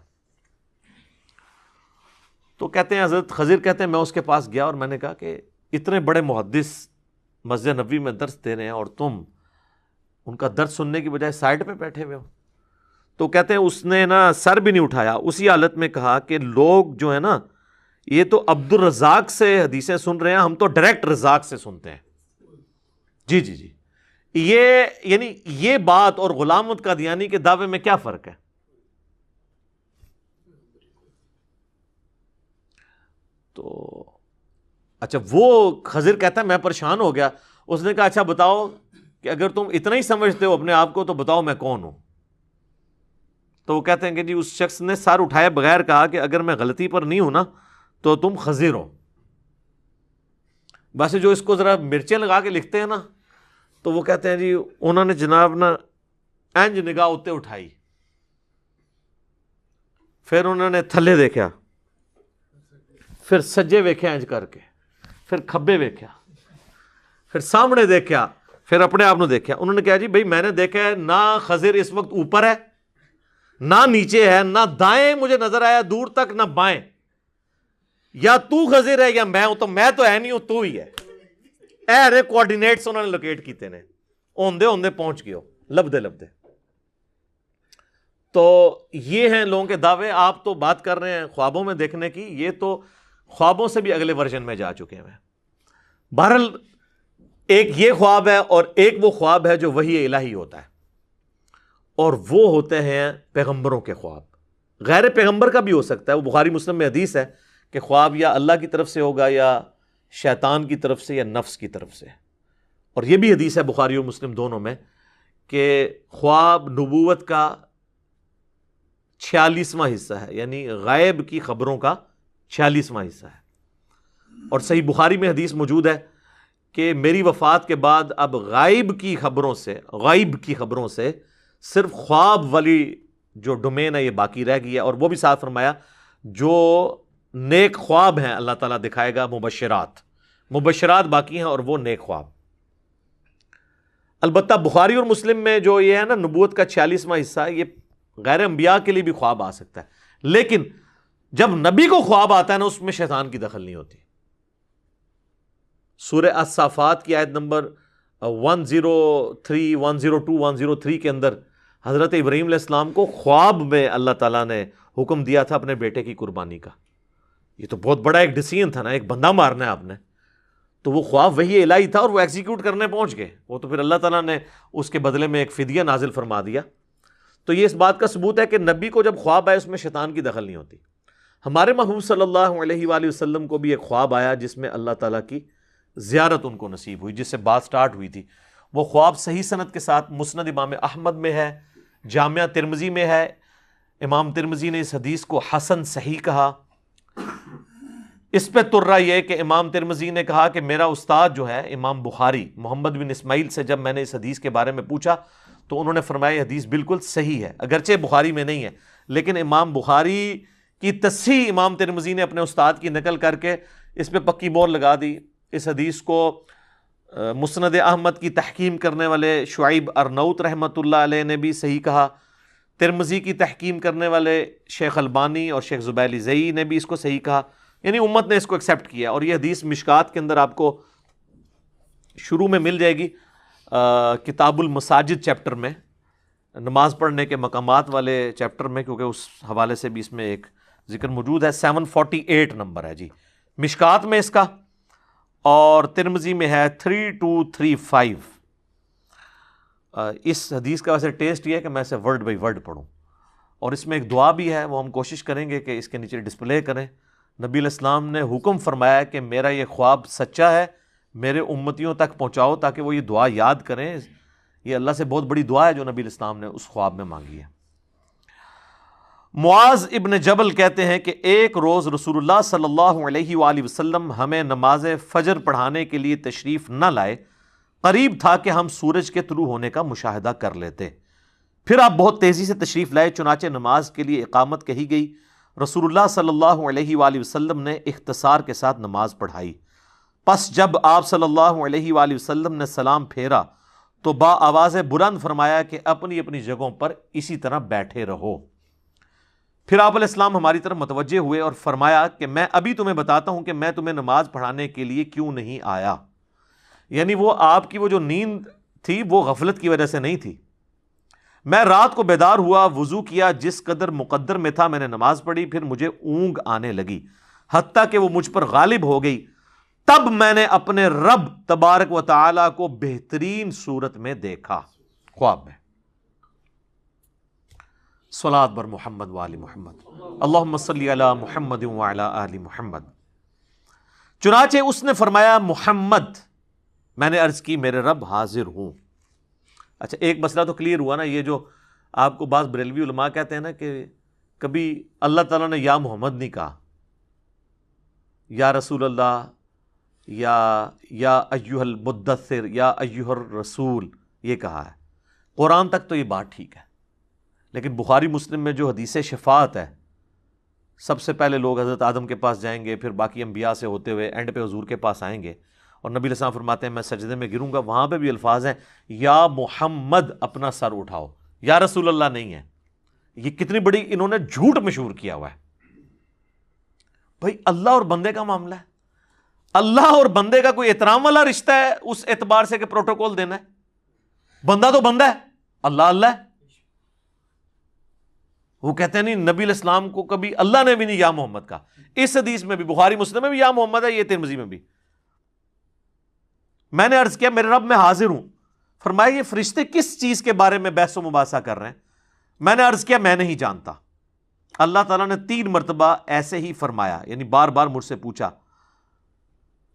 تو کہتے ہیں حضرت خضر کہتے ہیں میں اس کے پاس گیا اور میں نے کہا کہ اتنے بڑے محدث مسجد نبوی میں درس دے رہے ہیں اور تم ان کا درس سننے کی بجائے سائڈ پہ بیٹھے ہوئے ہو۔ تو کہتے ہیں اس نے نا سر بھی نہیں اٹھایا، اسی حالت میں کہا کہ لوگ جو ہے نا یہ تو عبد الرزاق سے حدیثیں سن رہے ہیں، ہم تو ڈائریکٹ رزاق سے سنتے ہیں۔ جی جی جی، یہ یعنی یہ بات اور غلام احمد قادیانی کے دعوے میں کیا فرق ہے؟ تو اچھا وہ خضر کہتا ہے میں پریشان ہو گیا، اس نے کہا اچھا بتاؤ کہ اگر تم اتنا ہی سمجھتے ہو اپنے آپ کو تو بتاؤ میں کون ہوں؟ تو وہ کہتے ہیں کہ جی اس شخص نے سر اٹھائے بغیر کہا کہ اگر میں غلطی پر نہیں ہوں نا تو تم خضر ہو۔ ویسے جو اس کو ذرا مرچیں لگا کے لکھتے ہیں نا، تو وہ کہتے ہیں جی انہوں نے جناب نا اینج نگاہ اتے اٹھائی، پھر انہوں نے تھلے دیکھا، پھر سجے ویکھیا اینج کر کے، پھر کھبے ویکھیا، پھر سامنے دیکھا، پھر اپنے آپ نے دیکھا۔ انہوں نے کہا جی بھئی میں نے دیکھا ہے نہ خضر اس وقت اوپر ہے نہ نیچے ہے، نہ دائیں مجھے نظر آیا دور تک نہ بائیں، یا تو خضر ہے یا میں ہوں، تو میں تو ہے نہیں ہوں، تو ہی ہے۔ اے رے کوارڈینیٹس انہوں نے لوکیٹ کیتے نے، اوندے اوندے پہنچ گئے ہو، لبدے لبدے۔ تو یہ ہیں لوگوں کے دعوے۔ آپ تو بات کر رہے ہیں خوابوں میں دیکھنے کی، یہ تو خوابوں سے بھی اگلے ورژن میں جا چکے ہیں۔ بہرحال ایک یہ خواب ہے اور ایک وہ خواب ہے جو وحی الہی ہوتا ہے، اور وہ ہوتے ہیں پیغمبروں کے خواب۔ غیر پیغمبر کا بھی ہو سکتا ہے، وہ بخاری مسلم میں حدیث ہے کہ خواب یا اللہ کی طرف سے ہوگا یا شیطان کی طرف سے یا نفس کی طرف سے۔ اور یہ بھی حدیث ہے بخاری اور مسلم دونوں میں کہ خواب نبوت کا 46واں حصہ ہے، یعنی غائب کی خبروں کا 46واں حصہ ہے۔ اور صحیح بخاری میں حدیث موجود ہے کہ میری وفات کے بعد اب غائب کی خبروں سے صرف خواب والی جو ڈومین ہے یہ باقی رہ گئی ہے۔ اور وہ بھی ساتھ فرمایا جو نیک خواب ہیں اللہ تعالیٰ دکھائے گا، مبشرات باقی ہیں اور وہ نیک خواب۔ البتہ بخاری اور مسلم میں جو یہ ہے نا نبوت کا 46واں حصہ ہے، یہ غیر انبیاء کے لیے بھی خواب آ سکتا ہے، لیکن جب نبی کو خواب آتا ہے نا اس میں شیطان کی دخل نہیں ہوتی۔ سورہ الصافات کی آیت نمبر 103، 102، 103 کے اندر حضرت ابراہیم علیہ السلام کو خواب میں اللہ تعالیٰ نے حکم دیا تھا اپنے بیٹے کی قربانی کا۔ یہ تو بہت بڑا ایک ڈیسیژن تھا نا، ایک بندہ مارنا ہے آپ نے، تو وہ خواب وہی الہی تھا اور وہ ایگزیکیوٹ کرنے پہنچ گئے، وہ تو پھر اللہ تعالیٰ نے اس کے بدلے میں ایک فدیہ نازل فرما دیا۔ تو یہ اس بات کا ثبوت ہے کہ نبی کو جب خواب آئے اس میں شیطان کی دخل نہیں ہوتی۔ ہمارے محبوب صلی اللہ علیہ وآلہ وسلم کو بھی ایک خواب آیا جس میں اللہ تعالیٰ کی زیارت ان کو نصیب ہوئی، جس سے بات سٹارٹ ہوئی تھی۔ وہ خواب صحیح سند کے ساتھ مسند امام احمد میں ہے، جامعہ ترمذی میں ہے. امام ترمذی نے اس حدیث کو حسن صحیح کہا. اس پہ ترا یہ کہ امام ترمذی نے کہا کہ میرا استاد جو ہے امام بخاری محمد بن اسماعیل سے جب میں نے اس حدیث کے بارے میں پوچھا تو انہوں نے فرمایا یہ حدیث بالکل صحیح ہے، اگرچہ بخاری میں نہیں ہے، لیکن امام بخاری کی تصحیح امام ترمذی نے اپنے استاد کی نقل کر کے اس پہ پکی مور لگا دی. اس حدیث کو مسند احمد کی تحکیم کرنے والے شعیب ارنوت رحمۃ اللہ علیہ نے بھی صحیح کہا. ترمذی کی تحکیم کرنے والے شیخ البانی اور شیخ زبیلی زئی نے بھی اس کو صحیح کہا، یعنی امت نے اس کو ایکسیپٹ کیا. اور یہ حدیث مشکات کے اندر آپ کو شروع میں مل جائے گی، کتاب المساجد چیپٹر میں، نماز پڑھنے کے مقامات والے چیپٹر میں، کیونکہ اس حوالے سے بھی اس میں ایک ذکر موجود ہے. 748 نمبر ہے جی مشکات میں اس کا، اور ترمذی میں ہے 3235. اس حدیث کا ویسے ٹیسٹ یہ ہے کہ میں اسے ورڈ بائی ورڈ پڑھوں، اور اس میں ایک دعا بھی ہے، وہ ہم کوشش کریں گے کہ اس کے نیچے ڈسپلے کریں. نبی علیہ السلام نے حکم فرمایا کہ میرا یہ خواب سچا ہے، میرے امتیوں تک پہنچاؤ تاکہ وہ یہ دعا یاد کریں. یہ اللہ سے بہت بڑی دعا ہے جو نبی علیہ السلام نے اس خواب میں مانگی ہے. معاذ ابن جبل کہتے ہیں کہ ایک روز رسول اللہ صلی اللہ علیہ وآلہ وسلم ہمیں نماز فجر پڑھانے کے لیے تشریف نہ لائے. قریب تھا کہ ہم سورج کے طلوع ہونے کا مشاہدہ کر لیتے. پھر آپ بہت تیزی سے تشریف لائے، چنانچہ نماز کے لیے اقامت کہی گئی. رسول اللہ صلی اللہ علیہ وآلہ وسلم نے اختصار کے ساتھ نماز پڑھائی. پس جب آپ صلی اللہ علیہ وآلہ وسلم نے سلام پھیرا تو با آواز بلند فرمایا کہ اپنی اپنی جگہوں پر اسی طرح بیٹھے رہو. پھر آپ علیہ السلام ہماری طرف متوجہ ہوئے اور فرمایا کہ میں ابھی تمہیں بتاتا ہوں کہ میں تمہیں نماز پڑھانے کے لیے کیوں نہیں آیا. یعنی وہ آپ کی وہ جو نیند تھی وہ غفلت کی وجہ سے نہیں تھی. میں رات کو بیدار ہوا، وضو کیا، جس قدر مقدر میں تھا میں نے نماز پڑھی، پھر مجھے اونگ آنے لگی حتیٰ کہ وہ مجھ پر غالب ہو گئی. تب میں نے اپنے رب تبارک و تعالی کو بہترین صورت میں دیکھا خواب میں. صلاۃ بر محمد وآل محمد، اللہم صلی علی محمد وعلی آل محمد. چنانچہ اس نے فرمایا محمد. میں نے عرض کی میرے رب حاضر ہوں. اچھا ایک مسئلہ تو کلیئر ہوا نا. یہ جو آپ کو بعض بریلوی علماء کہتے ہیں نا کہ کبھی اللہ تعالیٰ نے یا محمد نہیں کہا، یا رسول اللہ، یا ایھا المدثر، یا ایھا الرسول یہ کہا ہے. قرآن تک تو یہ بات ٹھیک ہے، لیکن بخاری مسلم میں جو حدیث شفاعت ہے، سب سے پہلے لوگ حضرت آدم کے پاس جائیں گے، پھر باقی انبیاء سے ہوتے ہوئے اینڈ پہ حضور کے پاس آئیں گے، اور نبی علیہ السلام فرماتے ہیں میں سجدے میں گروں گا. وہاں پہ بھی الفاظ ہیں یا محمد اپنا سر اٹھاؤ، یا رسول اللہ نہیں ہے. یہ کتنی بڑی انہوں نے جھوٹ مشہور کیا ہوا ہے. بھائی اللہ اور بندے کا معاملہ ہے، اللہ اور بندے کا کوئی احترام والا رشتہ ہے اس اعتبار سے کہ پروٹوکول دینا ہے. بندہ تو بندہ ہے، اللہ اللہ ہے. وہ کہتے ہیں نہیں، نبی علیہ السلام کو کبھی اللہ نے بھی نہیں یا محمد کہا. اس حدیث میں بھی بخاری مسلم میں بھی یا محمد ہے، یہ ترمذی میں بھی. میں نے عرض کیا میرے رب میں حاضر ہوں. فرمایا یہ فرشتے کس چیز کے بارے میں بحث و مباحثہ کر رہے ہیں؟ میں نے عرض کیا میں نہیں جانتا. اللہ تعالیٰ نے 3 مرتبہ ایسے ہی فرمایا، یعنی بار بار مجھ سے پوچھا.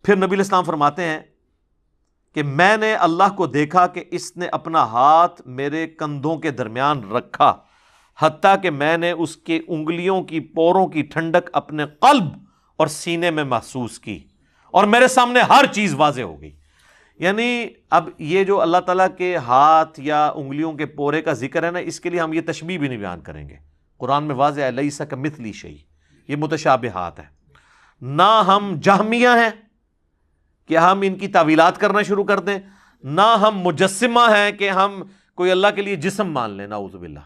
پھر نبی علیہ السلام فرماتے ہیں کہ میں نے اللہ کو دیکھا کہ اس نے اپنا ہاتھ میرے کندھوں کے درمیان رکھا، حتیٰ کہ میں نے اس کے انگلیوں کی پوروں کی ٹھنڈک اپنے قلب اور سینے میں محسوس کی، اور میرے سامنے ہر چیز واضح ہو گئی. یعنی اب یہ جو اللہ تعالیٰ کے ہاتھ یا انگلیوں کے پورے کا ذکر ہے نا، اس کے لیے ہم یہ تشبیہ بھی نہیں بیان کریں گے. قرآن میں واضح ہے لیس کمثلہ شیء، یہ متشابہات ہے. نہ ہم جہمیہ ہیں کہ ہم ان کی تعویلات کرنا شروع کر دیں، نہ ہم مجسمہ ہیں کہ ہم کوئی اللہ کے لیے جسم مان لیں، نعوذ باللہ.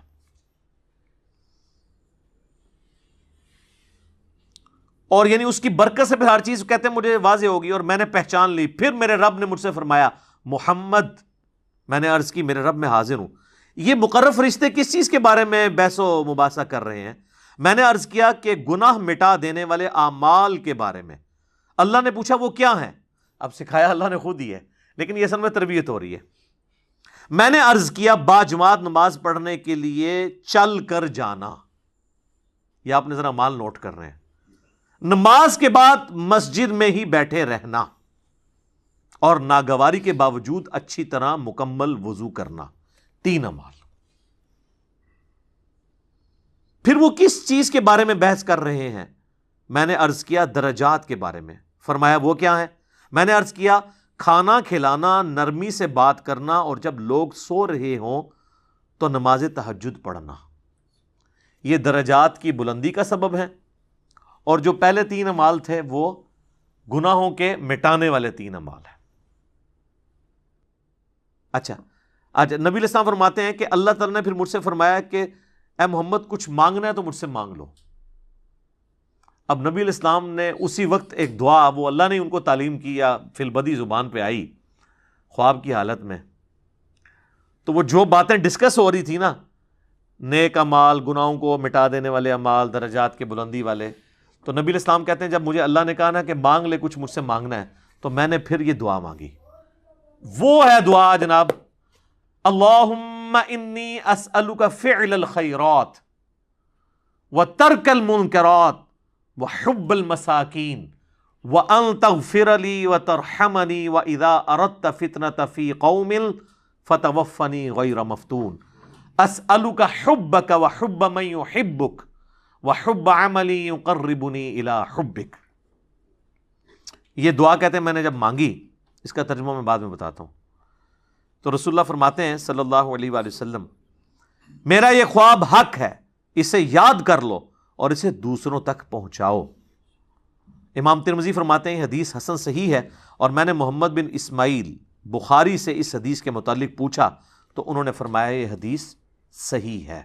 اور یعنی اس کی برکت سے پھر ہر چیز کہتے ہیں مجھے واضح ہوگی اور میں نے پہچان لی. پھر میرے رب نے مجھ سے فرمایا محمد. میں نے عرض کی میرے رب میں حاضر ہوں. یہ مقرر فرشتے کس چیز کے بارے میں بحث و مباحثہ کر رہے ہیں؟ میں نے عرض کیا کہ گناہ مٹا دینے والے اعمال کے بارے میں. اللہ نے پوچھا وہ کیا ہیں؟ اب سکھایا اللہ نے خود ہی ہے، لیکن یہ اصل میں تربیت ہو رہی ہے. میں نے عرض کیا باجماعت نماز پڑھنے کے لیے چل کر جانا. یہ آپ نے ذرا مال نوٹ کر رہے ہیں. نماز کے بعد مسجد میں ہی بیٹھے رہنا، اور ناگواری کے باوجود اچھی طرح مکمل وضو کرنا، 3 اعمال۔ پھر وہ کس چیز کے بارے میں بحث کر رہے ہیں؟ میں نے عرض کیا درجات کے بارے میں۔ فرمایا وہ کیا ہے؟ میں نے عرض کیا کھانا کھلانا، نرمی سے بات کرنا، اور جب لوگ سو رہے ہوں تو نماز تہجد پڑھنا، یہ درجات کی بلندی کا سبب ہے۔ اور جو پہلے 3 اعمال تھے وہ گناہوں کے مٹانے والے 3 اعمال ہیں۔ اچھا، آج نبی علیہ السلام فرماتے ہیں کہ اللہ تعالیٰ نے پھر مجھ سے فرمایا کہ اے محمد کچھ مانگنا ہے تو مجھ سے مانگ لو۔ اب نبی علیہ السلام نے اسی وقت ایک دعا، وہ اللہ نے ان کو تعلیم کی یا فی البدی زبان پہ آئی خواب کی حالت میں، تو وہ جو باتیں ڈسکس ہو رہی تھی نا، نیک اعمال، گناہوں کو مٹا دینے والے اعمال، درجات کے بلندی والے، تو نبی علیہ السلام کہتے ہیں جب مجھے اللہ نے کہا نا کہ مانگ لے کچھ مجھ سے مانگنا ہے، تو میں نے پھر یہ دعا مانگی۔ وہ ہے دعا جناب، اللہم انی اسألک فعل الخیرات وترک المنکرات وحب المساکین وان تغفر لی وترحمنی واذا اردت فتنۃ فی قوم فتوفنی غیر مفتون اسألک حبک وحب من یحبک وحب عملی یقربنی الی حبک۔ یہ دعا کہتے ہیں میں نے جب مانگی، اس کا ترجمہ میں بعد میں بتاتا ہوں، تو رسول اللہ فرماتے ہیں صلی اللہ علیہ وآلہ وسلم میرا یہ خواب حق ہے، اسے یاد کر لو اور اسے دوسروں تک پہنچاؤ۔ امام ترمذی فرماتے ہیں حدیث حسن صحیح ہے، اور میں نے محمد بن اسماعیل بخاری سے اس حدیث کے متعلق پوچھا تو انہوں نے فرمایا یہ حدیث صحیح ہے۔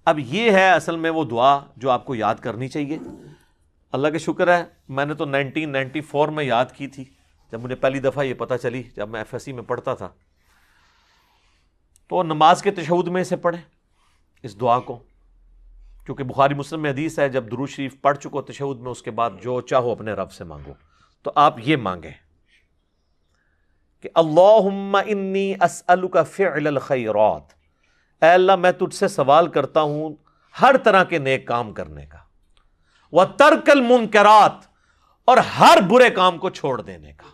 اب یہ ہے اصل میں وہ دعا جو آپ کو یاد کرنی چاہیے۔ اللہ کا شکر ہے میں نے تو 1994 میں یاد کی تھی، جب مجھے پہلی دفعہ یہ پتہ چلی، جب میں FSC میں پڑھتا تھا، تو نماز کے تشہد میں اسے پڑھیں اس دعا کو، کیونکہ بخاری مسلم میں حدیث ہے جب درود شریف پڑھ چکو تشہد میں، اس کے بعد جو چاہو اپنے رب سے مانگو۔ تو آپ یہ مانگیں کہ اللہم انی اسألک فعل الخیرات، اے اللہ میں تجھ سے سوال کرتا ہوں ہر طرح کے نیک کام کرنے کا، وترک المنکرات، اور ہر برے کام کو چھوڑ دینے کا،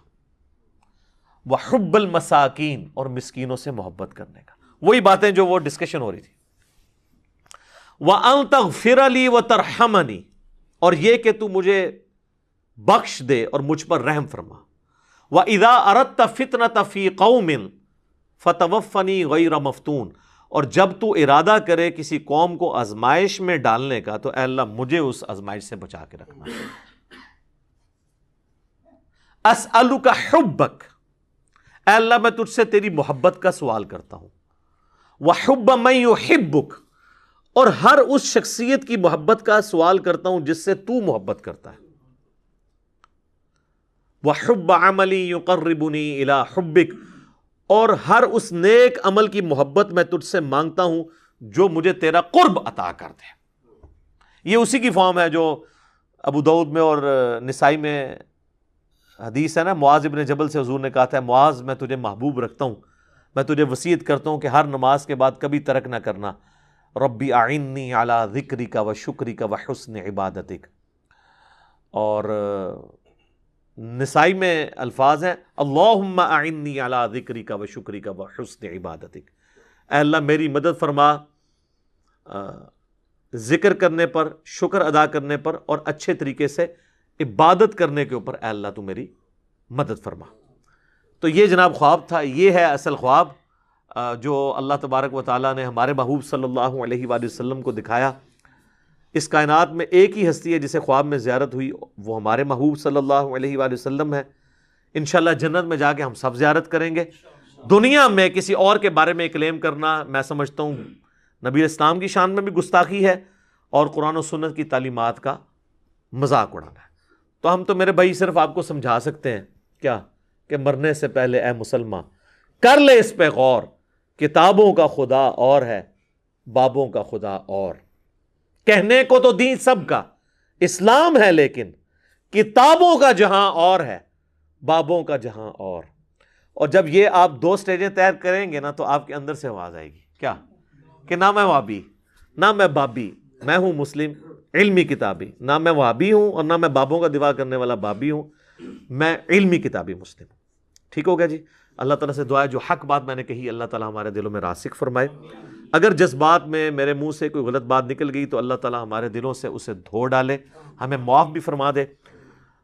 وحب المساکین، اور مسکینوں سے محبت کرنے کا، وہی باتیں جو وہ ڈسکشن ہو رہی تھی، وَأَن تَغْفِرَ لِي وَتَرْحَمَنِي، اور یہ کہ تو مجھے بخش دے اور مجھ پر رحم فرما، وَإِذَا أَرَدْتَ فِتْنَةَ فِي قَوْمٍ فَتَوَفَّنِي غَيْرَ مَفْتُونٍ، اور جب تو ارادہ کرے کسی قوم کو آزمائش میں ڈالنے کا تو اے اللہ مجھے اس آزمائش سے بچا کے رکھنا۔ اسألک حبک، اے اللہ میں تجھ سے تیری محبت کا سوال کرتا ہوں، وحب من یحبک، اور ہر اس شخصیت کی محبت کا سوال کرتا ہوں جس سے تو محبت کرتا ہے، وحب عملی یقربنی الی حبک، اور ہر اس نیک عمل کی محبت میں تجھ سے مانگتا ہوں جو مجھے تیرا قرب عطا کر دے۔ یہ اسی کی فارم ہے جو ابو داؤد میں اور نسائی میں حدیث ہے نا، معاذ ابن جبل سے حضور نے کہا تھا معاذ میں تجھے محبوب رکھتا ہوں، میں تجھے وصیت کرتا ہوں کہ ہر نماز کے بعد کبھی ترک نہ کرنا، ربی اعنی علی ذکرک و شکرک و حسن عبادتک۔ اور نسائی میں الفاظ ہیں اللہم اعنی علی ذکرک و شکرک و حسن عبادتک، اے اللہ میری مدد فرما ذکر کرنے پر، شکر ادا کرنے پر، اور اچھے طریقے سے عبادت کرنے کے اوپر اے اللہ تو میری مدد فرما۔ تو یہ جناب خواب تھا، یہ ہے اصل خواب جو اللہ تبارک و تعالیٰ نے ہمارے محبوب صلی اللہ علیہ وآلہ وسلم کو دکھایا۔ اس کائنات میں ایک ہی ہستی ہے جسے خواب میں زیارت ہوئی، وہ ہمارے محبوب صلی اللہ علیہ وآلہ وسلم ہے۔ انشاءاللہ جنت میں جا کے ہم سب زیارت کریں گے۔ دنیا میں کسی اور کے بارے میں کلیم کرنا میں سمجھتا ہوں نبی اسلام کی شان میں بھی گستاخی ہے اور قرآن و سنت کی تعلیمات کا مذاق اڑانا ہے۔ تو ہم تو میرے بھائی صرف آپ کو سمجھا سکتے ہیں کیا کہ مرنے سے پہلے اے مسلمان کر لے اس پہ غور، کتابوں کا خدا اور ہے، بابوں کا خدا اور۔ کہنے کو تو دین سب کا اسلام ہے، لیکن کتابوں کا جہاں اور ہے، بابوں کا جہاں اور جب یہ آپ 2 سٹیجیں طے کریں گے نا تو آپ کے اندر سے آواز آئے گی کیا کہ نہ میں وہابی نہ میں بابی، میں ہوں مسلم علمی کتابی، نہ میں وہابی ہوں اور نہ میں بابوں کا دفاع کرنے والا بابی ہوں، میں علمی کتابی مسلم ہوں۔ ٹھیک ہو گیا جی. اللہ تعالیٰ سے دعا ہے جو حق بات میں نے کہی اللہ تعالیٰ ہمارے دلوں میں راسخ فرمائے. اگر جذبات میں میرے منہ سے کوئی غلط بات نکل گئی تو اللہ تعالیٰ ہمارے دلوں سے اسے دھو ڈالے, ہمیں معاف بھی فرما دے,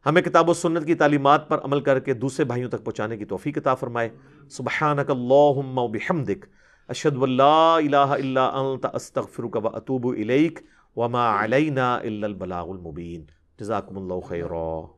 ہمیں کتاب و سنت کی تعلیمات پر عمل کر کے دوسرے بھائیوں تک پہنچانے کی توفیق عطا فرمائے. سبحانک اللہم و بحمدک اشہد ان لا الہ الا انت استغفرک و اتوب الیک وما علینا الا البلاغ المبین. جزاکم اللہ خیرا.